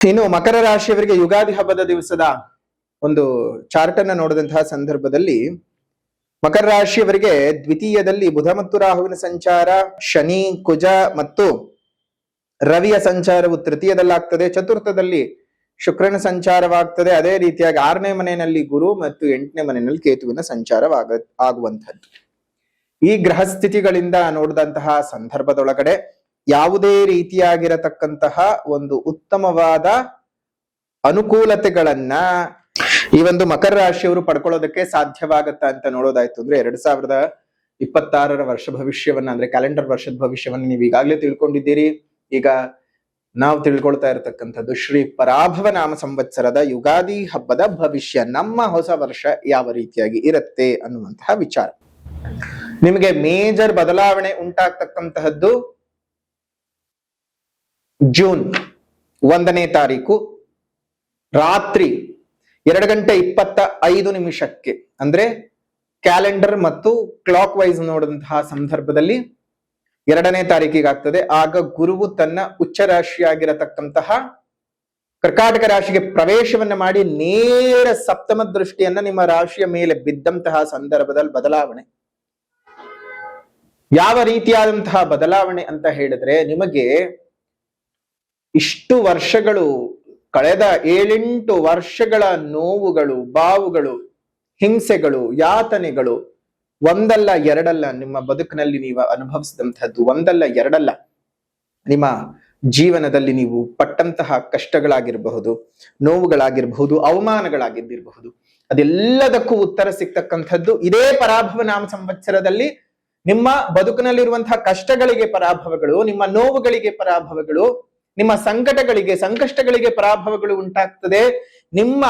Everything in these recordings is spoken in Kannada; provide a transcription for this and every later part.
ಇನ್ನು ಮಕರ ರಾಶಿಯವರಿಗೆ ಯುಗಾದಿ ಹಬ್ಬದ ದಿವಸದ ಒಂದು ಚಾರ್ಟ್ ಅನ್ನ ನೋಡಿದಂತಹ ಸಂದರ್ಭದಲ್ಲಿ ಮಕರ ರಾಶಿಯವರಿಗೆ ದ್ವಿತೀಯದಲ್ಲಿ ಬುಧ ಮತ್ತು ರಾಹುವಿನ ಸಂಚಾರ, ಶನಿ, ಕುಜ ಮತ್ತು ರವಿಯ ಸಂಚಾರವು ತೃತೀಯದಲ್ಲಾಗ್ತದೆ. ಚತುರ್ಥದಲ್ಲಿ ಶುಕ್ರನ ಸಂಚಾರವಾಗ್ತದೆ. ಅದೇ ರೀತಿಯಾಗಿ 6ನೇ ಮನೆಯಲ್ಲಿ ಗುರು ಮತ್ತು 8ನೇ ಮನೆಯಲ್ಲಿ ಕೇತುವಿನ ಆಗುವಂಥದ್ದು. ಈ ಗ್ರಹ ಸ್ಥಿತಿಗಳಿಂದ ನೋಡಿದಂತಹ ಸಂದರ್ಭದೊಳಗಡೆ ಯಾವುದೇ ರೀತಿಯಾಗಿರತಕ್ಕಂತಹ ಒಂದು ಉತ್ತಮವಾದ ಅನುಕೂಲತೆಗಳನ್ನ ಈ ಒಂದು ಮಕರ ರಾಶಿಯವರು ಪಡ್ಕೊಳ್ಳೋದಕ್ಕೆ ಸಾಧ್ಯವಾಗತ್ತಾ ಅಂತ ನೋಡೋದಾಯ್ತು ಅಂದ್ರೆ 2026ರ ವರ್ಷ ಭವಿಷ್ಯವನ್ನ ಅಂದ್ರೆ ಕ್ಯಾಲೆಂಡರ್ ವರ್ಷದ ಭವಿಷ್ಯವನ್ನ ನೀವು ಈಗಾಗಲೇ ತಿಳ್ಕೊಂಡಿದ್ದೀರಿ. ಈಗ ನಾವು ತಿಳ್ಕೊಳ್ತಾ ಇರತಕ್ಕಂಥದ್ದು ಶ್ರೀ ಪರಾಭವ ನಾಮ ಸಂವತ್ಸರದ ಯುಗಾದಿ ಹಬ್ಬದ ಭವಿಷ್ಯ, ನಮ್ಮ ಹೊಸ ವರ್ಷ ಯಾವ ರೀತಿಯಾಗಿ ಇರುತ್ತೆ ಅನ್ನುವಂತಹ ವಿಚಾರ. ನಿಮಗೆ ಮೇಜರ್ ಬದಲಾವಣೆ ಉಂಟಾಗ್ತಕ್ಕಂತಹದ್ದು ಜೂನ್ 1ನೇ ತಾರೀಕು ರಾತ್ರಿ 2:25 ಅಂದ್ರೆ ಕ್ಯಾಲೆಂಡರ್ ಮತ್ತು ಕ್ಲಾಕ್ ವೈಸ್ ನೋಡಿದಂತಹ ಸಂದರ್ಭದಲ್ಲಿ 2ನೇ ತಾರೀಕಿಗಾಗ್ತದೆ. ಆಗ ಗುರುವು ತನ್ನ ಉಚ್ಚ ರಾಶಿಯಾಗಿರತಕ್ಕಂತಹ ಕರ್ಕಾಟಕ ರಾಶಿಗೆ ಪ್ರವೇಶವನ್ನ ಮಾಡಿ ನೇರ ಸಪ್ತಮ ದೃಷ್ಟಿಯನ್ನ ನಿಮ್ಮ ರಾಶಿಯ ಮೇಲೆ ಬಿದ್ದಂತಹ ಸಂದರ್ಭದಲ್ಲಿ ಬದಲಾವಣೆ. ಯಾವ ರೀತಿಯಾದಂತಹ ಬದಲಾವಣೆ ಅಂತ ಹೇಳಿದ್ರೆ, ನಿಮಗೆ ಇಷ್ಟು ವರ್ಷಗಳು, ಕಳೆದ 7-8 ವರ್ಷಗಳ ನೋವುಗಳು, ಬಾವುಗಳು, ಹಿಂಸೆಗಳು, ಯಾತನೆಗಳು ಒಂದಲ್ಲ ಎರಡಲ್ಲ ನಿಮ್ಮ ಬದುಕಿನಲ್ಲಿ ನೀವು ಅನುಭವಿಸಿದಂತಹದ್ದು, ಒಂದಲ್ಲ ಎರಡಲ್ಲ ನಿಮ್ಮ ಜೀವನದಲ್ಲಿ ನೀವು ಪಟ್ಟಂತಹ ಕಷ್ಟಗಳಾಗಿರಬಹುದು, ನೋವುಗಳಾಗಿರಬಹುದು, ಅವಮಾನಗಳಾಗಿದ್ದಿರಬಹುದು, ಅದೆಲ್ಲದಕ್ಕೂ ಉತ್ತರ ಸಿಗ್ತಕ್ಕಂಥದ್ದು ಇದೇ ಪರಾಭವ ನಾಮ ಸಂವತ್ಸರದಲ್ಲಿ. ನಿಮ್ಮ ಬದುಕಿನಲ್ಲಿರುವಂತಹ ಕಷ್ಟಗಳಿಗೆ ಪರಾಭವಗಳು, ನಿಮ್ಮ ನೋವುಗಳಿಗೆ ಪರಾಭವಗಳು, ನಿಮ್ಮ ಸಂಕಷ್ಟಗಳಿಗೆ ಪರಾಭವಗಳು ಉಂಟಾಗ್ತದೆ. ನಿಮ್ಮ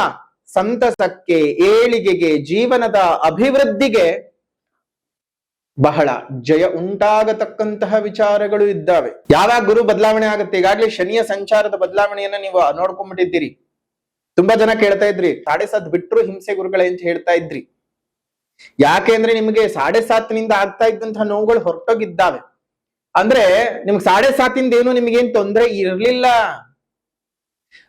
ಸಂತಸಕ್ಕೆ, ಏಳಿಗೆಗೆ, ಜೀವನದ ಅಭಿವೃದ್ಧಿಗೆ ಬಹಳ ಜಯ ಉಂಟಾಗತಕ್ಕಂತಹ ವಿಚಾರಗಳು ಇದ್ದಾವೆ. ಯಾವಾಗ ಗುರು ಬದಲಾವಣೆ ಆಗುತ್ತೆ, ಈಗಾಗಲೇ ಶನಿಯ ಸಂಚಾರದ ಬದಲಾವಣೆಯನ್ನ ನೀವು ನೋಡ್ಕೊಂಡ್ಬಿಟ್ಟಿದ್ದೀರಿ. ತುಂಬಾ ಜನ ಕೇಳ್ತಾ ಇದ್ರಿ 7.5 ಬಿಟ್ರು ಹಿಂಸೆ ಗುರುಗಳೇ ಅಂತ ಹೇಳ್ತಾ ಇದ್ರಿ. ಯಾಕೆ ಅಂದ್ರೆ ನಿಮಗೆ 7.5 ಆಗ್ತಾ ಇದ್ದಂತಹ ನೋವುಗಳು ಹೊರಟೋಗಿದ್ದಾವೆ. ಅಂದ್ರೆ ನಿಮ್ಗೆ 7.5 ಏನು ನಿಮ್ಗೇನ್ ತೊಂದರೆ ಇರ್ಲಿಲ್ಲ.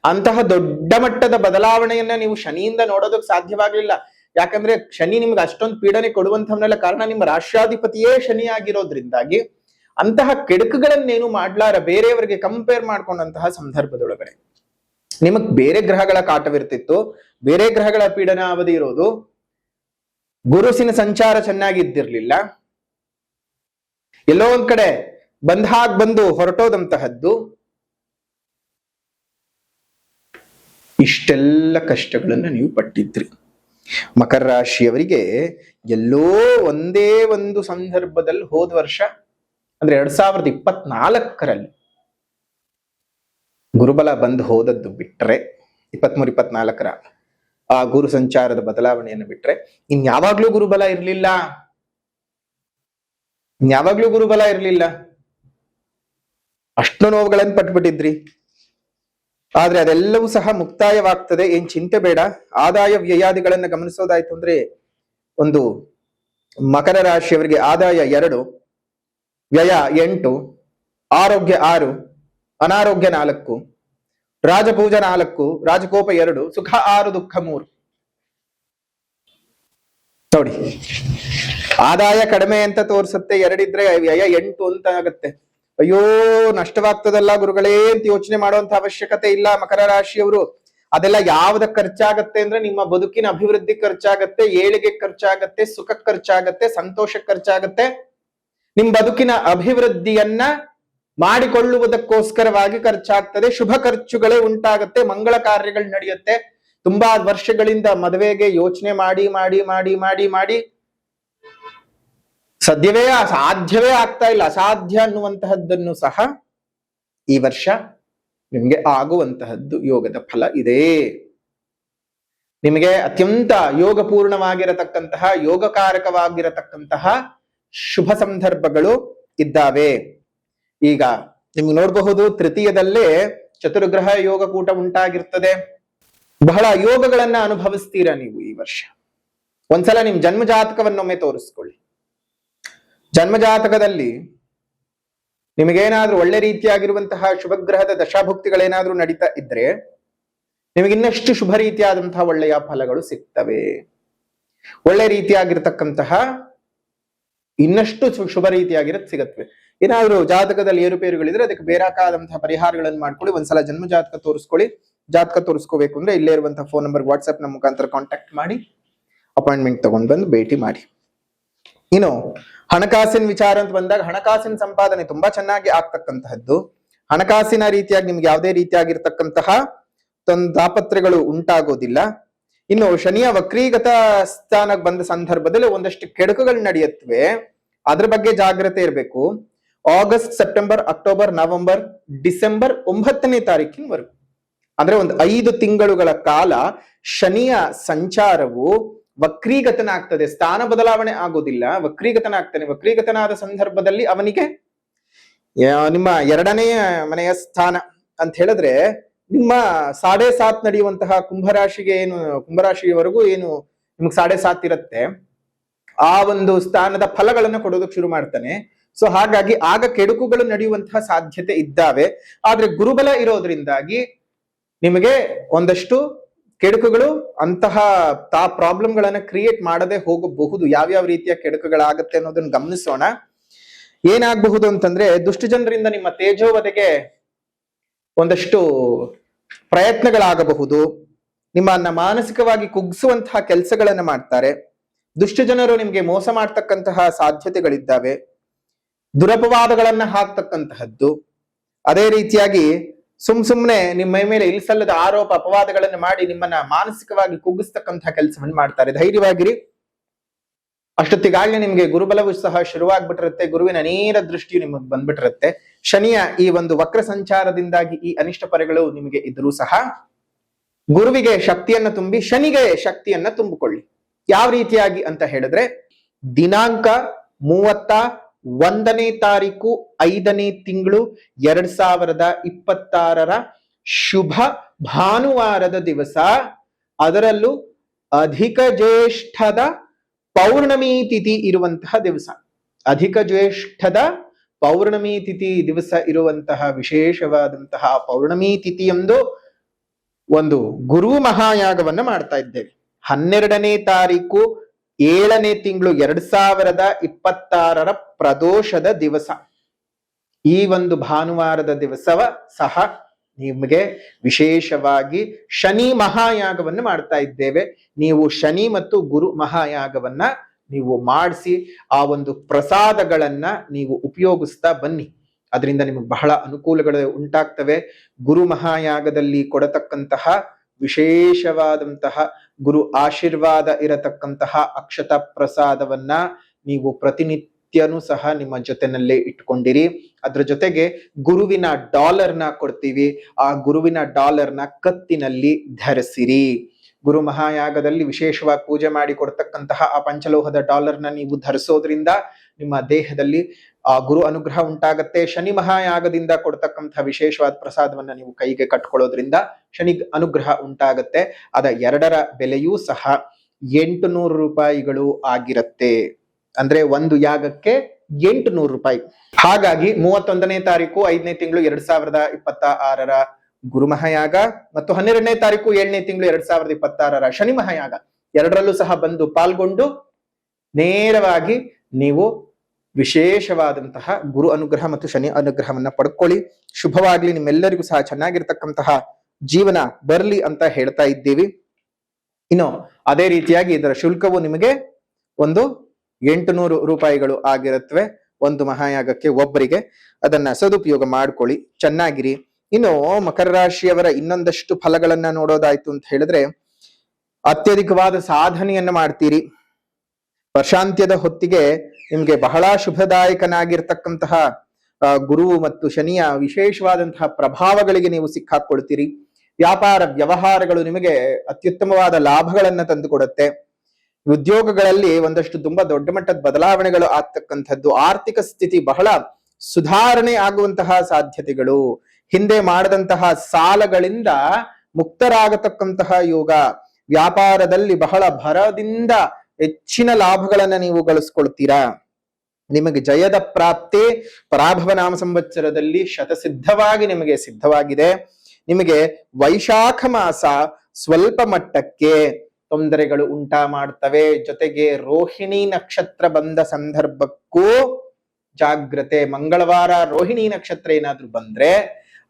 ಅಂತಹ ದೊಡ್ಡ ಮಟ್ಟದ ಬದಲಾವಣೆಯನ್ನ ನೀವು ಶನಿಯಿಂದ ನೋಡೋದಕ್ಕೆ ಸಾಧ್ಯವಾಗ್ಲಿಲ್ಲ. ಯಾಕಂದ್ರೆ ಶನಿ ನಿಮ್ಗೆ ಅಷ್ಟೊಂದು ಪೀಡನೆ ಕೊಡುವಂತವನ್ನೆಲ್ಲ ಕಾರಣ ನಿಮ್ಮ ರಾಷ್ಟ್ರಾಧಿಪತಿಯೇ ಶನಿ ಆಗಿರೋದ್ರಿಂದಾಗಿ ಅಂತಹ ಕೆಡುಕುಗಳನ್ನೇನು ಮಾಡ್ಲಾರ ಬೇರೆಯವರಿಗೆ ಕಂಪೇರ್ ಮಾಡ್ಕೊಂಡಂತಹ ಸಂದರ್ಭದೊಳಗಡೆ ನಿಮಗ್ ಬೇರೆ ಗ್ರಹಗಳ ಕಾಟವಿರ್ತಿತ್ತು, ಬೇರೆ ಗ್ರಹಗಳ ಪೀಡನ ಅವಧಿ ಇರೋದು, ಗುರುಸಿನ ಸಂಚಾರ ಚೆನ್ನಾಗಿದ್ದಿರ್ಲಿಲ್ಲ, ಎಲ್ಲೋ ಒಂದ್ ಕಡೆ ಬಂದು ಹೊರಟೋದಂತಹದ್ದು. ಇಷ್ಟೆಲ್ಲ ಕಷ್ಟಗಳನ್ನ ನೀವು ಪಟ್ಟಿದ್ರಿ. ಮಕರ ರಾಶಿಯವರಿಗೆ ಎಲ್ಲೋ ಒಂದೇ ಒಂದು ಸಂದರ್ಭದಲ್ಲಿ ಹೋದ ವರ್ಷ ಅಂದ್ರೆ 2024ರಲ್ಲಿ ಗುರುಬಲ ಬಂದು ಹೋದದ್ದು ಬಿಟ್ರೆ, 23-24ರ ಆ ಗುರು ಸಂಚಾರದ ಬದಲಾವಣೆಯನ್ನು ಬಿಟ್ರೆ ಇನ್ಯಾವಾಗ್ಲೂ ಗುರುಬಲ ಇರ್ಲಿಲ್ಲ. ಅಷ್ಟು ನೋವುಗಳನ್ನು ಪಟ್ಬಿಟ್ಟಿದ್ರಿ. ಆದ್ರೆ ಅದೆಲ್ಲವೂ ಸಹ ಮುಕ್ತಾಯವಾಗ್ತದೆ, ಏನ್ ಚಿಂತೆ ಬೇಡ. ಆದಾಯ ವ್ಯಯಾದಿಗಳನ್ನ ಗಮನಿಸೋದಾಯ್ತು ಅಂದ್ರೆ ಒಂದು ಮಕರ ರಾಶಿಯವರಿಗೆ ಆದಾಯ 2, ವ್ಯಯ 8, ಆರೋಗ್ಯ 6, ಅನಾರೋಗ್ಯ 4, ರಾಜಪೂಜ 4, ರಾಜಕೋಪ 2, ಸುಖ 6, ದುಃಖ 3. ನೋಡಿ, ಆದಾಯ ಕಡಿಮೆ ಅಂತ ತೋರಿಸುತ್ತೆ 2 ಇದ್ರೆ, ವ್ಯಯ 8 ಅಂತ ಆಗತ್ತೆ. ಅಯ್ಯೋ ನಷ್ಟವಾಗ್ತದಲ್ಲ ಗುರುಗಳೇ ಅಂತ ಯೋಚನೆ ಮಾಡುವಂತ ಅವಶ್ಯಕತೆ ಇಲ್ಲ ಮಕರ ರಾಶಿಯವರು. ಅದೆಲ್ಲ ಯಾವ್ದಕ್ ಖರ್ಚಾಗತ್ತೆ ಅಂದ್ರೆ ನಿಮ್ಮ ಬದುಕಿನ ಅಭಿವೃದ್ಧಿ ಖರ್ಚಾಗತ್ತೆ, ಏಳಿಗೆ ಖರ್ಚಾಗತ್ತೆ, ಸುಖ ಖರ್ಚಾಗತ್ತೆ, ಸಂತೋಷ ಖರ್ಚಾಗತ್ತೆ. ನಿಮ್ ಬದುಕಿನ ಅಭಿವೃದ್ಧಿಯನ್ನ ಮಾಡಿಕೊಳ್ಳುವುದಕ್ಕೋಸ್ಕರವಾಗಿ ಖರ್ಚಾಗ್ತದೆ. ಶುಭ ಖರ್ಚುಗಳೇ ಉಂಟಾಗತ್ತೆ, ಮಂಗಳ ಕಾರ್ಯಗಳು ನಡೆಯುತ್ತೆ. ತುಂಬಾ ವರ್ಷಗಳಿಂದ ಮದುವೆಗೆ ಯೋಚನೆ ಮಾಡಿ ಮಾಡಿ ಮಾಡಿ ಮಾಡಿ ಮಾಡಿ ಸಾಧ್ಯವೇ ಆಗ್ತಾ ಇಲ್ಲ, ಅಸಾಧ್ಯ ಅನ್ನುವಂತಹದ್ದನ್ನು ಸಹ ಈ ವರ್ಷ ನಿಮ್ಗೆ ಆಗುವಂತಹದ್ದು ಯೋಗದ ಫಲ ಇದೆ. ನಿಮಗೆ ಅತ್ಯಂತ ಯೋಗಪೂರ್ಣವಾಗಿರತಕ್ಕಂತಹ, ಯೋಗಕಾರಕವಾಗಿರತಕ್ಕಂತಹ ಶುಭ ಸಂದರ್ಭಗಳು ಇದ್ದಾವೆ. ಈಗ ನಿಮ್ಗೆ ನೋಡಬಹುದು, ತೃತೀಯದಲ್ಲೇ ಚತುರ್ಗ್ರಹ ಯೋಗಕೂಟ ಉಂಟಾಗಿರ್ತದೆ. ಬಹಳ ಯೋಗಗಳನ್ನ ಅನುಭವಿಸ್ತೀರಾ ನೀವು ಈ ವರ್ಷ. ಒಂದ್ಸಲ ನಿಮ್ ಜನ್ಮ ಜಾತಕವನ್ನೊಮ್ಮೆ ತೋರಿಸ್ಕೊಳ್ಳಿ. ಜನ್ಮ ಜಾತಕದಲ್ಲಿ ನಿಮಗೇನಾದ್ರೂ ಒಳ್ಳೆ ರೀತಿಯಾಗಿರುವಂತಹ ಶುಭಗ್ರಹದ ದಶಾಭುಕ್ತಿಗಳೇನಾದ್ರೂ ನಡೀತಾ ಇದ್ರೆ ನಿಮಗೆ ಇನ್ನಷ್ಟು ಶುಭ ರೀತಿಯಾದಂತಹ ಒಳ್ಳೆಯ ಫಲಗಳು ಸಿಗ್ತವೆ. ಒಳ್ಳೆ ರೀತಿಯಾಗಿರ್ತಕ್ಕಂತಹ ಇನ್ನಷ್ಟು ಶುಭ ರೀತಿಯಾಗಿರೋದು ಸಿಗತ್ವೆ. ಏನಾದ್ರು ಜಾತಕದಲ್ಲಿ ಏರುಪೇರುಗಳಿದ್ರೆ ಅದಕ್ಕೆ ಬೇಕಾದಂತಹ ಪರಿಹಾರಗಳನ್ನು ಮಾಡ್ಕೊಳ್ಳಿ. ಒಂದ್ಸಲ ಜನ್ಮ ಜಾತಕ ತೋರಿಸ್ಕೊಳ್ಳಿ. ಜಾತಕ ತೋರಿಸ್ಕೋಬೇಕು ಅಂದ್ರೆ ಇಲ್ಲೇ ಇರುವಂತಹ ಫೋನ್ ನಂಬರ್ ವಾಟ್ಸ್ಆಪ್ ನ ಮುಖಾಂತರ ಕಾಂಟ್ಯಾಕ್ಟ್ ಮಾಡಿ ಅಪಾಯಿಂಟ್ಮೆಂಟ್ ತಗೊಂಡು ಬಂದು ಭೇಟಿ ಮಾಡಿ. ಇನ್ನು ಹಣಕಾಸಿನ ವಿಚಾರ ಅಂತ ಬಂದಾಗ ಹಣಕಾಸಿನ ಸಂಪಾದನೆ ತುಂಬಾ ಚೆನ್ನಾಗಿ ಆಗ್ತಕ್ಕಂತಹದ್ದು. ಹಣಕಾಸಿನ ರೀತಿಯಾಗಿ ನಿಮ್ಗೆ ಯಾವುದೇ ರೀತಿಯಾಗಿರ್ತಕ್ಕಂತಹ ತಾಪತ್ರೆಗಳು ಉಂಟಾಗೋದಿಲ್ಲ. ಇನ್ನು ಶನಿಯ ವಕ್ರೀಗತ ಸ್ಥಾನಕ್ಕೆ ಬಂದ ಸಂದರ್ಭದಲ್ಲಿ ಒಂದಷ್ಟು ಕೆಡುಕುಗಳು ನಡೆಯುತ್ತವೆ, ಅದ್ರ ಬಗ್ಗೆ ಜಾಗ್ರತೆ ಇರಬೇಕು. August, September, October, November, December 9ನೇ ತಾರೀಕಿನವರೆಗೂ ಅಂದ್ರೆ ಒಂದು 5 ತಿಂಗಳುಗಳ ಕಾಲ ಶನಿಯ ಸಂಚಾರವು ವಕ್ರೀಗತನಾಗ್ತದೆ. ಸ್ಥಾನ ಬದಲಾವಣೆ ಆಗೋದಿಲ್ಲ, ವಕ್ರೀಗತನಾಗ್ತಾನೆ. ವಕ್ರೀಗತನಾದ ಸಂದರ್ಭದಲ್ಲಿ ಅವನಿಗೆ ನಿಮ್ಮ 2ನೇ ಮನೆಯ ಸ್ಥಾನ ಅಂತ ಹೇಳಿದ್ರೆ ನಿಮ್ಮ 7.5 ನಡೆಯುವಂತಹ ಕುಂಭರಾಶಿಗೆ ಕುಂಭರಾಶಿಯವರೆಗೂ ಏನು ನಿಮ್ಗೆ 7.5 ಇರುತ್ತೆ, ಆ ಒಂದು ಸ್ಥಾನದ ಫಲಗಳನ್ನು ಕೊಡೋದಕ್ಕೆ ಶುರು ಮಾಡ್ತಾನೆ. ಸೊ ಹಾಗಾಗಿ ಆಗ ಕೆಡುಕುಗಳು ನಡೆಯುವಂತಹ ಸಾಧ್ಯತೆ ಇದ್ದಾವೆ. ಆದ್ರೆ ಗುರುಬಲ ಇರೋದ್ರಿಂದಾಗಿ ನಿಮಗೆ ಒಂದಷ್ಟು ಕೆಡುಕುಗಳು ಅಂತಹ ಪ್ರಾಬ್ಲಮ್ಗಳನ್ನ ಕ್ರಿಯೇಟ್ ಮಾಡದೆ ಹೋಗಬಹುದು. ಯಾವ್ಯಾವ ರೀತಿಯ ಕೆಡುಕುಗಳಾಗತ್ತೆ ಅನ್ನೋದನ್ನ ಗಮನಿಸೋಣ. ಏನಾಗಬಹುದು ಅಂತಂದ್ರೆ ದುಷ್ಟ ಜನರಿಂದ ನಿಮ್ಮ ತೇಜೋವಧೆಗೆ ಒಂದಷ್ಟು ಪ್ರಯತ್ನಗಳಾಗಬಹುದು. ನಿಮ್ಮನ್ನ ಮಾನಸಿಕವಾಗಿ ಕುಗ್ಗಿಸುವಂತಹ ಕೆಲಸಗಳನ್ನ ಮಾಡ್ತಾರೆ. ದುಷ್ಟ ಜನರು ನಿಮ್ಗೆ ಮೋಸ ಮಾಡ್ತಕ್ಕಂತಹ ಸಾಧ್ಯತೆಗಳಿದ್ದಾವೆ. ದುರಪವಾದಗಳನ್ನ ಹಾಕ್ತಕ್ಕಂತಹದ್ದು. ಅದೇ ರೀತಿಯಾಗಿ ಸುಮ್ನೆ ನಿಮ್ಮ ಮೇಲೆ ಇಲ್ಸಲ್ಲದ ಆರೋಪ ಅಪವಾದಗಳನ್ನು ಮಾಡಿ ನಿಮ್ಮನ್ನ ಮಾನಸಿಕವಾಗಿ ಕುಗ್ಗಿಸ್ತಕ್ಕಂತಹ ಕೆಲಸವನ್ನು ಮಾಡ್ತಾರೆ. ಧೈರ್ಯವಾಗಿರಿ. ಅಷ್ಟೊತ್ತಿಗಾಗಲೇ ನಿಮ್ಗೆ ಗುರುಬಲವೂ ಸಹ ಶುರುವಾಗ್ಬಿಟ್ಟಿರುತ್ತೆ. ಗುರುವಿನ ನೇರ ದೃಷ್ಟಿಯು ನಿಮಗೆ ಬಂದ್ಬಿಟ್ಟಿರುತ್ತೆ. ಶನಿಯ ಈ ಒಂದು ವಕ್ರ ಸಂಚಾರದಿಂದಾಗಿ ಈ ಅನಿಷ್ಟ ಪರಿಗಳು ನಿಮಗೆ ಇದ್ರೂ ಸಹ ಗುರುವಿಗೆ ಶಕ್ತಿಯನ್ನ ತುಂಬಿ ಶನಿಗೆ ಶಕ್ತಿಯನ್ನ ತುಂಬಿಕೊಳ್ಳಿ. ಯಾವ ರೀತಿಯಾಗಿ ಅಂತ ಹೇಳಿದ್ರೆ ದಿನಾಂಕ 31ನೇ ತಾರೀಕು 5ನೇ ತಿಂಗಳು 2026 ಶುಭ ಭಾನುವಾರದ ದಿವಸ, ಅದರಲ್ಲೂ ಅಧಿಕ ಜ್ಯೇಷ್ಠದ ಪೌರ್ಣಮಿ ತಿಥಿ ಇರುವಂತಹ ದಿವಸ, ಅಧಿಕ ಜ್ಯೇಷ್ಠದ ಪೌರ್ಣಮಿ ತಿಥಿ ದಿವಸ ಇರುವಂತಹ ವಿಶೇಷವಾದಂತಹ ಪೌರ್ಣಮಿ ತಿಥಿಯಂದು ಒಂದು ಗುರು ಮಹಾಯಾಗವನ್ನ ಮಾಡ್ತಾ ಇದ್ದೇವೆ. 12ನೇ ತಾರೀಕು 7ನೇ ತಿಂಗಳು 2026 ಪ್ರದೋಷದ ದಿವಸ, ಈ ಒಂದು ಭಾನುವಾರದ ದಿವಸವ ಸಹ ನಿಮಗೆ ವಿಶೇಷವಾಗಿ ಶನಿ ಮಹಾಯಾಗವನ್ನು ಮಾಡ್ತಾ ಇದ್ದೇವೆ. ನೀವು ಶನಿ ಮತ್ತು ಗುರು ಮಹಾಯಾಗವನ್ನ ನೀವು ಮಾಡಿಸಿ ಆ ಒಂದು ಪ್ರಸಾದಗಳನ್ನ ನೀವು ಉಪಯೋಗಿಸ್ತಾ ಬನ್ನಿ. ಅದರಿಂದ ನಿಮಗೆ ಬಹಳ ಅನುಕೂಲಗಳು ಉಂಟಾಗ್ತವೆ. ಗುರು ಮಹಾಯಾಗದಲ್ಲಿ ಕೊಡತಕ್ಕಂತಹ ವಿಶೇಷವಾದಂತಹ ಗುರು ಆಶೀರ್ವಾದ ಇರತಕ್ಕಂತಹ ಅಕ್ಷತ ಪ್ರಸಾದವನ್ನ ನೀವು ಪ್ರತಿನಿತ್ಯನೂ ಸಹ ನಿಮ್ಮ ಜೊತೆನಲ್ಲೇ ಇಟ್ಕೊಂಡಿರಿ. ಅದ್ರ ಜೊತೆಗೆ ಗುರುವಿನ ಡಾಲರ್ನ ಕೊಡ್ತೀವಿ. ಆ ಗುರುವಿನ ಡಾಲರ್ನ ಕತ್ತಿನಲ್ಲಿ ಧರಿಸಿರಿ. ಗುರು ಮಹಾಯಾಗದಲ್ಲಿ ವಿಶೇಷವಾಗಿ ಪೂಜೆ ಮಾಡಿ ಕೊಡ್ತಕ್ಕಂತಹ ಆ ಪಂಚಲೋಹದ ಡಾಲರ್ನ ನೀವು ಧರಿಸೋದ್ರಿಂದ ನಿಮ್ಮ ದೇಹದಲ್ಲಿ ಆ ಗುರು ಅನುಗ್ರಹ ಉಂಟಾಗತ್ತೆ. ಶನಿ ಮಹಾಯಾಗದಿಂದ ಕೊಡ್ತಕ್ಕಂತಹ ವಿಶೇಷವಾದ ಪ್ರಸಾದವನ್ನ ನೀವು ಕೈಗೆ ಕಟ್ಕೊಳ್ಳೋದ್ರಿಂದ ಶನಿ ಅನುಗ್ರಹ ಉಂಟಾಗತ್ತೆ. ಅದ 2ರ ಬೆಲೆಯೂ ಸಹ 800 ರೂಪಾಯಿಗಳು ಆಗಿರುತ್ತೆ. ಅಂದ್ರೆ ಒಂದು ಯಾಗಕ್ಕೆ 800 ರೂಪಾಯಿ. ಹಾಗಾಗಿ 31ನೇ ತಾರೀಕು 5ನೇ ತಿಂಗಳು 2026 ಗುರು ಮಹಾಯಾಗ ಮತ್ತು 12ನೇ ತಾರೀಕು 7ನೇ ತಿಂಗಳು 2026 ಶನಿ ಮಹಾಯಾಗ, 2ರಲ್ಲೂ ಸಹ ಬಂದು ಪಾಲ್ಗೊಂಡು ನೇರವಾಗಿ ನೀವು ವಿಶೇಷವಾದಂತಹ ಗುರು ಅನುಗ್ರಹ ಮತ್ತು ಶನಿ ಅನುಗ್ರಹವನ್ನ ಪಡ್ಕೊಳ್ಳಿ. ಶುಭವಾಗ್ಲಿ. ನಿಮ್ಮೆಲ್ಲರಿಗೂ ಸಹ ಚೆನ್ನಾಗಿರ್ತಕ್ಕಂತಹ ಜೀವನ ಬರಲಿ ಅಂತ ಹೇಳ್ತಾ ಇದ್ದೀವಿ. ಇನ್ನು ಅದೇ ರೀತಿಯಾಗಿ ಇದರ ಶುಲ್ಕವು ನಿಮಗೆ ಒಂದು 800 ರೂಪಾಯಿಗಳು ಆಗಿರುತ್ತವೆ ಒಂದು ಮಹಾಯಾಗಕ್ಕೆ ಒಬ್ಬರಿಗೆ. ಅದನ್ನ ಸದುಪಯೋಗ ಮಾಡ್ಕೊಳ್ಳಿ. ಚೆನ್ನಾಗಿರಿ. ಇನ್ನು ಮಕರ ರಾಶಿಯವರ ಇನ್ನೊಂದಷ್ಟು ಫಲಗಳನ್ನ ನೋಡೋದಾಯ್ತು ಅಂತ ಹೇಳಿದ್ರೆ ಅತ್ಯಧಿಕವಾದ ಸಾಧನೆಯನ್ನ ಮಾಡ್ತೀರಿ. ವರ್ಷಾಂತ್ಯದ ಹೊತ್ತಿಗೆ ನಿಮ್ಗೆ ಬಹಳ ಶುಭದಾಯಕನಾಗಿರ್ತಕ್ಕಂತಹ ಗುರು ಮತ್ತು ಶನಿಯ ವಿಶೇಷವಾದಂತಹ ಪ್ರಭಾವಗಳಿಗೆ ನೀವು ಸಿಕ್ಕಾಕೊಳ್ತೀರಿ. ವ್ಯಾಪಾರ ವ್ಯವಹಾರಗಳು ನಿಮಗೆ ಅತ್ಯುತ್ತಮವಾದ ಲಾಭಗಳನ್ನ ತಂದುಕೊಡುತ್ತೆ. ಉದ್ಯೋಗಗಳಲ್ಲಿ ಒಂದಷ್ಟು ತುಂಬಾ ದೊಡ್ಡ ಮಟ್ಟದ ಬದಲಾವಣೆಗಳು ಆಗ್ತಕ್ಕಂಥದ್ದು. ಆರ್ಥಿಕ ಸ್ಥಿತಿ ಬಹಳ ಸುಧಾರಣೆ ಆಗುವಂತಹ ಸಾಧ್ಯತೆಗಳು. ಹಿಂದೆ ಮಾಡದಂತಹ ಸಾಲಗಳಿಂದ ಮುಕ್ತರಾಗತಕ್ಕಂತಹ ಯೋಗ. ವ್ಯಾಪಾರದಲ್ಲಿ ಬಹಳ ಭರದಿಂದ ಹೆಚ್ಚಿನ ಲಾಭಗಳನ್ನ ನೀವು ಗಳಿಸ್ಕೊಳ್ತೀರಾ. ನಿಮಗೆ ಜಯದ ಪ್ರಾಪ್ತಿ ಪರಾಭವ ನಾಮ ಸಂವತ್ಸರದಲ್ಲಿ ಶತಸಿದ್ಧವಾಗಿ ನಿಮಗೆ ಸಿದ್ಧವಾಗಿದೆ. ನಿಮಗೆ ವೈಶಾಖ ಮಾಸ ಸ್ವಲ್ಪ ಮಟ್ಟಕ್ಕೆ ತೊಂದರೆಗಳು ಉಂಟಾ ಮಾಡ್ತವೆ. ಜೊತೆಗೆ ರೋಹಿಣಿ ನಕ್ಷತ್ರ ಬಂದ ಸಂದರ್ಭಕ್ಕೂ ಜಾಗ್ರತೆ. ಮಂಗಳವಾರ ರೋಹಿಣಿ ನಕ್ಷತ್ರ ಏನಾದ್ರೂ ಬಂದ್ರೆ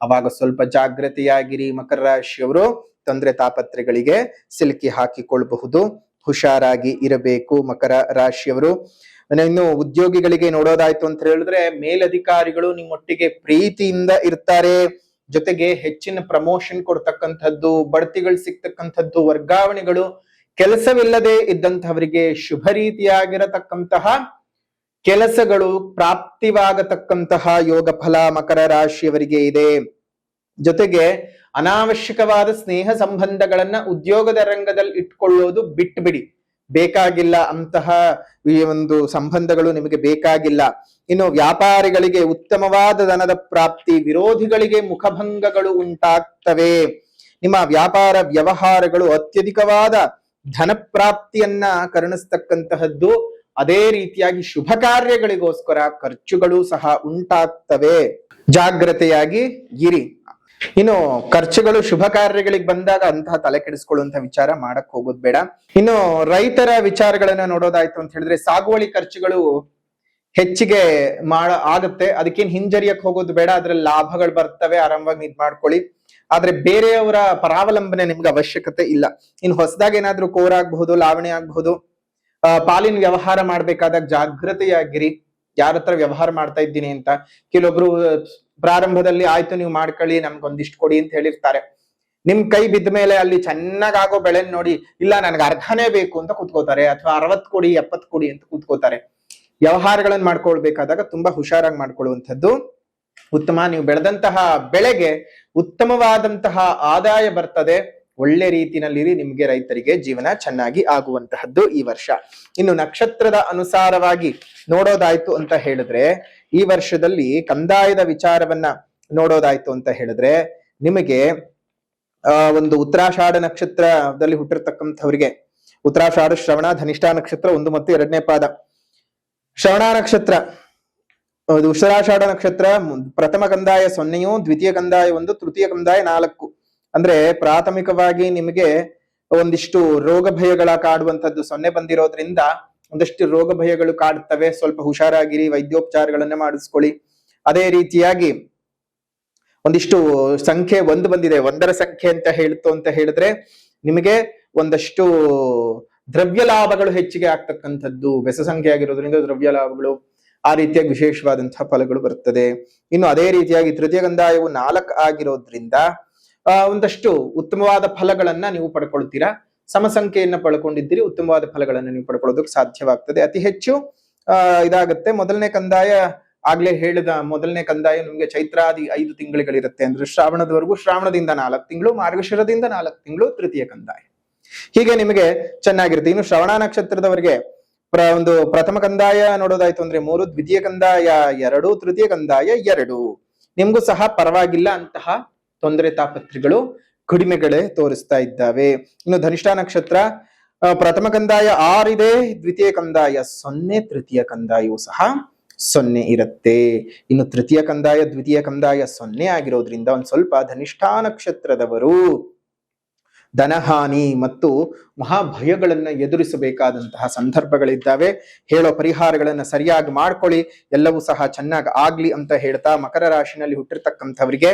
ಅವಾಗ ಸ್ವಲ್ಪ ಜಾಗ್ರತೆಯಾಗಿರಿ ಮಕರ ರಾಶಿಯವರು. ತೊಂದರೆ ತಾಪತ್ರೆಗಳಿಗೆ ಸಿಲುಕಿ ಹಾಕಿಕೊಳ್ಳಬಹುದು. ಹುಷಾರಾಗಿ ಇರಬೇಕು ಮಕರ ರಾಶಿಯವರು. ಇನ್ನು ಉದ್ಯೋಗಿಗಳಿಗೆ ನೋಡೋದಾಯ್ತು ಅಂತ ಹೇಳಿದ್ರೆ, ಮೇಲಧಿಕಾರಿಗಳು ನಿಮ್ಮೊಟ್ಟಿಗೆ ಪ್ರೀತಿಯಿಂದ ಇರ್ತಾರೆ. ಜೊತೆಗೆ ಹೆಚ್ಚಿನ ಪ್ರಮೋಷನ್ ಕೊಡ್ತಕ್ಕಂಥದ್ದು, ಬಡ್ತಿಗಳು ಸಿಗ್ತಕ್ಕಂಥದ್ದು, ವರ್ಗಾವಣೆಗಳು, ಕೆಲಸವಿಲ್ಲದೆ ಇದ್ದಂಥವರಿಗೆ ಶುಭ ರೀತಿಯಾಗಿರತಕ್ಕಂತಹ ಕೆಲಸಗಳು ಪ್ರಾಪ್ತಿವಾಗತಕ್ಕಂತಹ ಯೋಗ ಫಲ ಮಕರ ರಾಶಿಯವರಿಗೆ ಇದೆ. ಜೊತೆಗೆ ಅನಾವಶ್ಯಕವಾದ ಸ್ನೇಹ ಸಂಬಂಧಗಳನ್ನ ಉದ್ಯೋಗದ ರಂಗದಲ್ಲಿ ಇಟ್ಕೊಳ್ಳೋದು ಬಿಟ್ಬಿಡಿ. ಬೇಕಾಗಿಲ್ಲ ಅಂತಹ ಈ ಒಂದು ಸಂಬಂಧಗಳು ನಿಮಗೆ ಬೇಕಾಗಿಲ್ಲ. ಇನ್ನು ವ್ಯಾಪಾರಿಗಳಿಗೆ ಉತ್ತಮವಾದ ಧನದ ಪ್ರಾಪ್ತಿ, ವಿರೋಧಿಗಳಿಗೆ ಮುಖಭಂಗಗಳು ಉಂಟಾಗ್ತವೆ. ನಿಮ್ಮ ವ್ಯಾಪಾರ ವ್ಯವಹಾರಗಳು ಅತ್ಯಧಿಕವಾದ ಧನ ಪ್ರಾಪ್ತಿಯನ್ನ ಕರುಣಿಸ್ತಕ್ಕಂತಹದ್ದು. ಅದೇ ರೀತಿಯಾಗಿ ಶುಭ ಕಾರ್ಯಗಳಿಗೋಸ್ಕರ ಖರ್ಚುಗಳು ಸಹ ಉಂಟಾಗ್ತವೆ. ಜಾಗ್ರತೆಯಾಗಿ ಇರಿ. ಇನ್ನು ಖರ್ಚುಗಳು ಶುಭ ಕಾರ್ಯಗಳಿಗೆ ಬಂದಾಗ ಅಂತಹ ತಲೆ ಕೆಡಿಸ್ಕೊಳ್ಳುವಂತ ವಿಚಾರ ಮಾಡಕ್ ಹೋಗೋದು ಬೇಡ. ಇನ್ನು ರೈತರ ವಿಚಾರಗಳನ್ನ ನೋಡೋದಾಯ್ತು ಅಂತ ಹೇಳಿದ್ರೆ, ಸಾಗುವಳಿ ಖರ್ಚುಗಳು ಹೆಚ್ಚಿಗೆ ಆಗುತ್ತೆ. ಅದಕ್ಕೇನ್ ಹಿಂಜರಿಯಕ್ ಹೋಗೋದು ಬೇಡ. ಅದ್ರಲ್ಲಿ ಲಾಭಗಳು ಬರ್ತವೆ, ಆರಾಮವಾಗಿ ಇದ್ ಮಾಡ್ಕೊಳ್ಳಿ. ಆದ್ರೆ ಬೇರೆಯವರ ಪರಾವಲಂಬನೆ ನಿಮ್ಗೆ ಅವಶ್ಯಕತೆ ಇಲ್ಲ. ಇನ್ನು ಹೊಸದಾಗಿ ಏನಾದ್ರೂ ಕೋರಾಗಬಹುದು, ಲಾವಣೆ ಆಗಬಹುದು. ಪಾಲಿನ ವ್ಯವಹಾರ ಮಾಡ್ಬೇಕಾದಾಗ ಜಾಗೃತೆಯಾಗಿರಿ. ಯಾರ ಹತ್ರ ವ್ಯವಹಾರ ಮಾಡ್ತಾ ಇದ್ದೀನಿ ಅಂತ. ಕೆಲವೊಬ್ರು ಪ್ರಾರಂಭದಲ್ಲಿ ಆಯ್ತು ನೀವು ಮಾಡ್ಕೊಳ್ಳಿ, ನಮ್ಗೊಂದಿಷ್ಟು ಕೊಡಿ ಅಂತ ಹೇಳಿರ್ತಾರೆ. ನಿಮ್ ಕೈ ಬಿದ್ದ ಮೇಲೆ ಅಲ್ಲಿ ಚೆನ್ನಾಗಾಗೋ ಬೆಳೆ ನೋಡಿ, ಇಲ್ಲ ನನ್ಗೆ ಅರ್ಧನೇ ಬೇಕು ಅಂತ ಕೂತ್ಕೋತಾರೆ, ಅಥವಾ 60 ಕೊಡಿ 70 ಕೊಡಿ ಅಂತ ಕೂತ್ಕೋತಾರೆ. ವ್ಯವಹಾರಗಳನ್ನ ಮಾಡ್ಕೊಳ್ಬೇಕಾದಾಗ ತುಂಬಾ ಹುಷಾರಾಗಿ ಮಾಡ್ಕೊಳ್ಳುವಂಥದ್ದು ಉತ್ತಮ. ನೀವು ಬೆಳೆದಂತಹ ಬೆಳೆಗೆ ಉತ್ತಮವಾದಂತಹ ಆದಾಯ ಬರ್ತದೆ. ಒಳ್ಳೆ ರೀತಿನಲ್ಲಿರಿ. ನಿಮ್ಗೆ ರೈತರಿಗೆ ಜೀವನ ಚೆನ್ನಾಗಿ ಆಗುವಂತಹದ್ದು ಈ ವರ್ಷ. ಇನ್ನು ನಕ್ಷತ್ರದ ಅನುಸಾರವಾಗಿ ನೋಡೋದಾಯ್ತು ಅಂತ ಹೇಳಿದ್ರೆ, ಈ ವರ್ಷದಲ್ಲಿ ಕಂದಾಯದ ವಿಚಾರವನ್ನ ನೋಡೋದಾಯ್ತು ಅಂತ ಹೇಳಿದ್ರೆ, ನಿಮಗೆ ಒಂದು ಉತ್ತರಾಷಾಢ ನಕ್ಷತ್ರದಲ್ಲಿ ಹುಟ್ಟಿರ್ತಕ್ಕಂಥವ್ರಿಗೆ, ಉತ್ತರಾಷಾಢ, ಶ್ರವಣ, ಧನಿಷ್ಠ ನಕ್ಷತ್ರ 1 ಮತ್ತು 2ನೇ ಪಾದ. ಶ್ರವಣ ನಕ್ಷತ್ರ, ಉತ್ತರಾಷಾಢ ನಕ್ಷತ್ರ ಪ್ರಥಮ ಕಂದಾಯ 0, ದ್ವಿತೀಯ ಕಂದಾಯ 1, ತೃತೀಯ ಕಂದಾಯ 4. ಅಂದ್ರೆ ಪ್ರಾಥಮಿಕವಾಗಿ ನಿಮಗೆ ಒಂದಿಷ್ಟು ರೋಗ ಭಯಗಳ ಕಾಡುವಂಥದ್ದು 0 ಬಂದಿರೋದ್ರಿಂದ ಒಂದಷ್ಟು ರೋಗ ಭಯಗಳು ಕಾಡುತ್ತವೆ. ಸ್ವಲ್ಪ ಹುಷಾರಾಗಿರಿ, ವೈದ್ಯೋಪಚಾರಗಳನ್ನ ಮಾಡಿಸ್ಕೊಳ್ಳಿ. ಅದೇ ರೀತಿಯಾಗಿ ಒಂದಿಷ್ಟು ಸಂಖ್ಯೆ 1 ಬಂದಿದೆ. 1ರ ಸಂಖ್ಯೆ ಅಂತ ಹೇಳ್ತು ಅಂತ ಹೇಳಿದ್ರೆ, ನಿಮಗೆ ಒಂದಷ್ಟು ದ್ರವ್ಯ ಲಾಭಗಳು ಹೆಚ್ಚಿಗೆ ಆಗ್ತಕ್ಕಂಥದ್ದು. ಬೆಸ ಸಂಖ್ಯೆ ಆಗಿರೋದ್ರಿಂದ ದ್ರವ್ಯ ಲಾಭಗಳು, ಆ ರೀತಿಯಾಗಿ ವಿಶೇಷವಾದಂತಹ ಫಲಗಳು ಬರ್ತದೆ. ಇನ್ನು ಅದೇ ರೀತಿಯಾಗಿ ತೃತೀಯ ಕಂದಾಯವು 4 ಆಗಿರೋದ್ರಿಂದ ಒಂದಷ್ಟು ಉತ್ತಮವಾದ ಫಲಗಳನ್ನ ನೀವು ಪಡ್ಕೊಳ್ತೀರಾ. ಸಮಸಂಖ್ಯೆಯನ್ನ ಪಡ್ಕೊಂಡಿದ್ದೀರಿ, ಉತ್ತಮವಾದ ಫಲಗಳನ್ನ ನೀವು ಪಡ್ಕೊಳ್ಳೋದಕ್ಕೆ ಸಾಧ್ಯವಾಗ್ತದೆ. ಅತಿ ಹೆಚ್ಚು ಇದಾಗುತ್ತೆ. ಮೊದಲನೇ ಕಂದಾಯ ಆಗ್ಲೇ ಹೇಳಿದ ಮೊದಲನೇ ಕಂದಾಯ ನಿಮ್ಗೆ ಚೈತ್ರಾದಿ 5 ತಿಂಗಳಿಗಳಿರುತ್ತೆ. ಅಂದ್ರೆ ಶ್ರಾವಣದವರೆಗೂ, ಶ್ರಾವಣದಿಂದ 4 ತಿಂಗಳು, ಮಾರ್ಗಶಿರದಿಂದ 4 ತಿಂಗಳು ತೃತೀಯ ಕಂದಾಯ. ಹೀಗೆ ನಿಮಗೆ ಚೆನ್ನಾಗಿರುತ್ತೆ. ಇನ್ನು ಶ್ರವಣ ನಕ್ಷತ್ರದವರಿಗೆ ಒಂದು ಪ್ರಥಮ ಕಂದಾಯ ನೋಡೋದಾಯ್ತು ಅಂದ್ರೆ 3, ದ್ವಿತೀಯ ಕಂದಾಯ 2, ತೃತೀಯ ಕಂದಾಯ 2. ನಿಮ್ಗೂ ಸಹ ಪರವಾಗಿಲ್ಲ ಅಂತಹ ತೊಂದರೆ ತಾಪತ್ರೆಗಳು ಕಡಿಮೆಗಳೇ ತೋರಿಸ್ತಾ ಇದ್ದಾವೆ. ಇನ್ನು ಧನಿಷ್ಠ ನಕ್ಷತ್ರ ಪ್ರಥಮ ಕಂದಾಯ 6 ಇದೆ, ದ್ವಿತೀಯ ಕಂದಾಯ 0, ತೃತೀಯ ಕಂದಾಯವೂ ಸಹ 0 ಇರುತ್ತೆ. ಇನ್ನು ತೃತೀಯ ಕಂದಾಯ ದ್ವಿತೀಯ ಕಂದಾಯ 0 ಆಗಿರೋದ್ರಿಂದ ಒಂದ್ ಸ್ವಲ್ಪ ಧನಿಷ್ಠ ನಕ್ಷತ್ರದವರು ಧನಹಾನಿ ಮತ್ತು ಮಹಾಭಯಗಳನ್ನ ಎದುರಿಸಬೇಕಾದಂತಹ ಸಂದರ್ಭಗಳಿದ್ದಾವೆ. ಹೇಳೋ ಪರಿಹಾರಗಳನ್ನ ಸರಿಯಾಗಿ ಮಾಡ್ಕೊಳ್ಳಿ. ಎಲ್ಲವೂ ಸಹ ಚೆನ್ನಾಗಿ ಆಗ್ಲಿ ಅಂತ ಹೇಳ್ತಾ, ಮಕರ ರಾಶಿನಲ್ಲಿ ಹುಟ್ಟಿರ್ತಕ್ಕಂಥವರಿಗೆ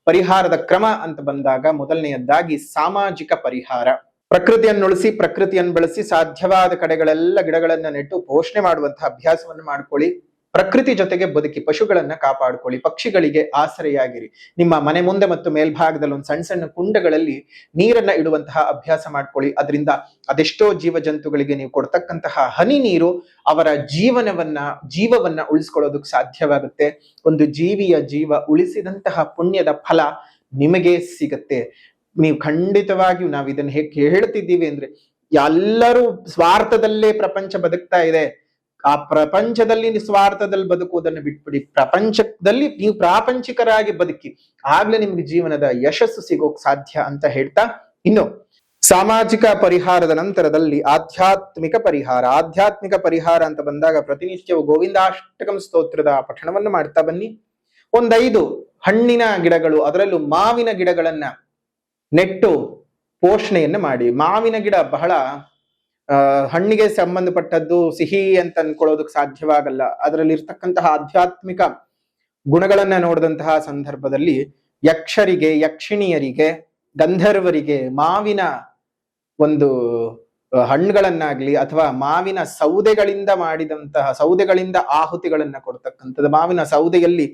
ಪರಿಹಾರದ ಕ್ರಮ ಅಂತ ಬಂದಾಗ ಮೊದಲನೆಯದ್ದಾಗಿ ಸಾಮಾಜಿಕ ಪರಿಹಾರ. ಪ್ರಕೃತಿಯನ್ನು ಉಳಿಸಿ, ಪ್ರಕೃತಿಯನ್ನು ಬೆಳೆಸಿ, ಸಾಧ್ಯವಾದ ಕಡೆಗಳೆಲ್ಲ ಗಿಡಗಳನ್ನ ನೆಟ್ಟು ಪೋಷಣೆ ಮಾಡುವಂತಹ ಅಭ್ಯಾಸವನ್ನು ಮಾಡ್ಕೊಳ್ಳಿ. ಪ್ರಕೃತಿ ಜೊತೆಗೆ ಬದುಕಿ, ಪಶುಗಳನ್ನ ಕಾಪಾಡ್ಕೊಳ್ಳಿ, ಪಕ್ಷಿಗಳಿಗೆ ಆಸರೆಯಾಗಿರಿ. ನಿಮ್ಮ ಮನೆ ಮುಂದೆ ಮತ್ತು ಮೇಲ್ಭಾಗದಲ್ಲಿ ಒಂದು ಸಣ್ಣ ಸಣ್ಣ ಕುಂಡಗಳಲ್ಲಿ ನೀರನ್ನ ಇಡುವಂತಹ ಅಭ್ಯಾಸ ಮಾಡ್ಕೊಳ್ಳಿ. ಅದರಿಂದ ಅದೆಷ್ಟೋ ಜೀವ ಜಂತುಗಳಿಗೆ ನೀವು ಕೊಡ್ತಕ್ಕಂತಹ ಹನಿ ನೀರು ಅವರ ಜೀವವನ್ನ ಉಳಿಸ್ಕೊಳ್ಳೋದಕ್ಕೆ ಸಾಧ್ಯವಾಗುತ್ತೆ. ಒಂದು ಜೀವಿಯ ಜೀವ ಉಳಿಸಿದಂತಹ ಪುಣ್ಯದ ಫಲ ನಿಮಗೆ ಸಿಗತ್ತೆ. ನೀವು ಖಂಡಿತವಾಗಿಯೂ, ನಾವು ಇದನ್ನ ಹೇಗೆ ಹೇಳ್ತಿದ್ದೀವಿ ಅಂದ್ರೆ, ಎಲ್ಲರೂ ಸ್ವಾರ್ಥದಲ್ಲೇ ಪ್ರಪಂಚ ಬದುಕ್ತಾ ಇದೆ. ಆ ಪ್ರಪಂಚದಲ್ಲಿ ನಿಸ್ವಾರ್ಥದಲ್ಲಿ ಬದುಕುವುದನ್ನು ಬಿಟ್ಬಿಡಿ. ಪ್ರಪಂಚದಲ್ಲಿ ನೀವು ಪ್ರಾಪಂಚಿಕರಾಗಿ ಬದುಕಿ, ಆಗ್ಲೇ ನಿಮ್ಗೆ ಜೀವನದ ಯಶಸ್ಸು ಸಿಗೋಕ್ ಸಾಧ್ಯ ಅಂತ ಹೇಳ್ತಾ, ಇನ್ನು ಸಾಮಾಜಿಕ ಪರಿಹಾರದ ನಂತರದಲ್ಲಿ ಆಧ್ಯಾತ್ಮಿಕ ಪರಿಹಾರ. ಆಧ್ಯಾತ್ಮಿಕ ಪರಿಹಾರ ಅಂತ ಬಂದಾಗ ಪ್ರತಿನಿತ್ಯವೂ ಗೋವಿಂದಾಷ್ಟಕಂ ಸ್ತೋತ್ರದ ಪಠಣವನ್ನು ಮಾಡ್ತಾ ಬನ್ನಿ. ಒಂದೈದು ಹಣ್ಣಿನ ಗಿಡಗಳು, ಅದರಲ್ಲೂ ಮಾವಿನ ಗಿಡಗಳನ್ನ ನೆಟ್ಟು ಪೋಷಣೆಯನ್ನ ಮಾಡಿ. ಮಾವಿನ ಗಿಡ ಬಹಳ ಹಣ್ಣಿಗೆ ಸಂಬಂಧಪಟ್ಟದ್ದು, ಸಿಹಿ ಅಂತ ಅನ್ಕೊಳ್ಳೋದಕ್ಕೆ ಸಾಧ್ಯವಾಗಲ್ಲ. ಅದರಲ್ಲಿ ಇರ್ತಕ್ಕಂತಹ ಆಧ್ಯಾತ್ಮಿಕ ಗುಣಗಳನ್ನ ನೋಡಿದಂತಹ ಸಂದರ್ಭದಲ್ಲಿ ಯಕ್ಷರಿಗೆ, ಯಕ್ಷಿಣಿಯರಿಗೆ, ಗಂಧರ್ವರಿಗೆ ಮಾವಿನ ಒಂದು ಹಣ್ಣುಗಳನ್ನಾಗ್ಲಿ ಅಥವಾ ಮಾವಿನ ಸೌದೆಗಳಿಂದ ಮಾಡಿದಂತಹ, ಸೌದೆಗಳಿಂದ ಆಹುತಿಗಳನ್ನ ಕೊಡ್ತಕ್ಕಂಥದ್ದು, ಮಾವಿನ ಸೌದೆಯಲ್ಲಿ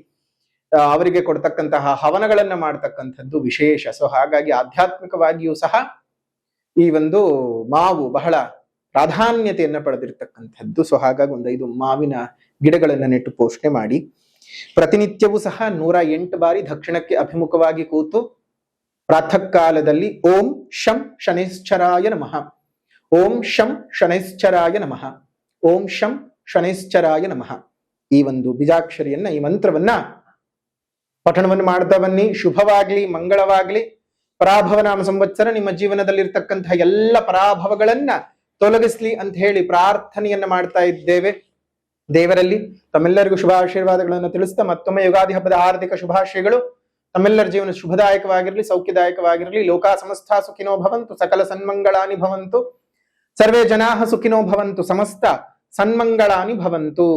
ಅವರಿಗೆ ಕೊಡ್ತಕ್ಕಂತಹ ಹವನಗಳನ್ನ ಮಾಡ್ತಕ್ಕಂಥದ್ದು ವಿಶೇಷ. ಸೊ ಹಾಗಾಗಿ ಆಧ್ಯಾತ್ಮಿಕವಾಗಿಯೂ ಸಹ ಈ ಒಂದು ಮಾವು ಬಹಳ ಪ್ರಾಧಾನ್ಯತೆಯನ್ನ ಪಡೆದಿರ್ತಕ್ಕಂಥದ್ದು. ಸೊ ಹಾಗಾಗಿ 5 ಮಾವಿನ ಗಿಡಗಳನ್ನ ನೆಟ್ಟು ಪೋಷಣೆ ಮಾಡಿ, ಪ್ರತಿನಿತ್ಯವೂ ಸಹ 108 ಬಾರಿ ದಕ್ಷಿಣಕ್ಕೆ ಅಭಿಮುಖವಾಗಿ ಕೂತು ಪ್ರಾತಃ ಕಾಲದಲ್ಲಿ ಓಂ ಶಂ ಶನೈಶ್ಚರಾಯ ನಮಃ, ಓಂ ಶಂ ಶನೈಶ್ಚರಾಯ ನಮಃ, ಓಂ ಶಂ ಶನೈಶ್ಚರಾಯ ನಮಃ, ಈ ಒಂದು ಬೀಜಾಕ್ಷರಿಯನ್ನ, ಈ ಮಂತ್ರವನ್ನ ಪಠಣವನ್ನು ಮಾಡ್ತಾ ಬನ್ನಿ. ಶುಭವಾಗ್ಲಿ, ಮಂಗಳವಾಗ್ಲಿ. ಪರಾಭವ ನಾಮ ಸಂವತ್ಸರ ನಿಮ್ಮ ಜೀವನದಲ್ಲಿರ್ತಕ್ಕಂತಹ ಎಲ್ಲ ಪರಾಭವಗಳನ್ನ ತೊಲಗಿಸ್ಲಿ ಅಂತ ಹೇಳಿ ಪ್ರಾರ್ಥನೆಯನ್ನ ಮಾಡ್ತಾ ಇದ್ದೇವೆ. ದೇವರಲ್ಲಿ ತಮ್ಮೆಲ್ಲರಿಗೂ ಶುಭಾಶೀರ್ವಾದಗಳನ್ನು ತಿಳಿಸ್ತಾ ಮತ್ತೊಮ್ಮೆ ಯುಗಾದಿ ಹಬ್ಬದ ಹಾರ್ದಿಕ ಶುಭಾಶಯಗಳು. ತಮ್ಮೆಲ್ಲರ ಜೀವನ ಶುಭದಾಯಕವಾಗಿರಲಿ, ಸೌಖ್ಯದಾಯಕವಾಗಿರಲಿ. ಲೋಕಾ ಸಮಸ್ತ ಸುಖಿನೋ ಭವಂತು, ಸಕಲ ಸನ್ಮಂಗಳಾನಿ ಭವಂತು, ಸರ್ವೇ ಜನಾಃ ಸುಖಿನೋ ಭವಂತು, ಸಮಸ್ತ ಸನ್ಮಂಗಳಾನಿ ಭವಂತು.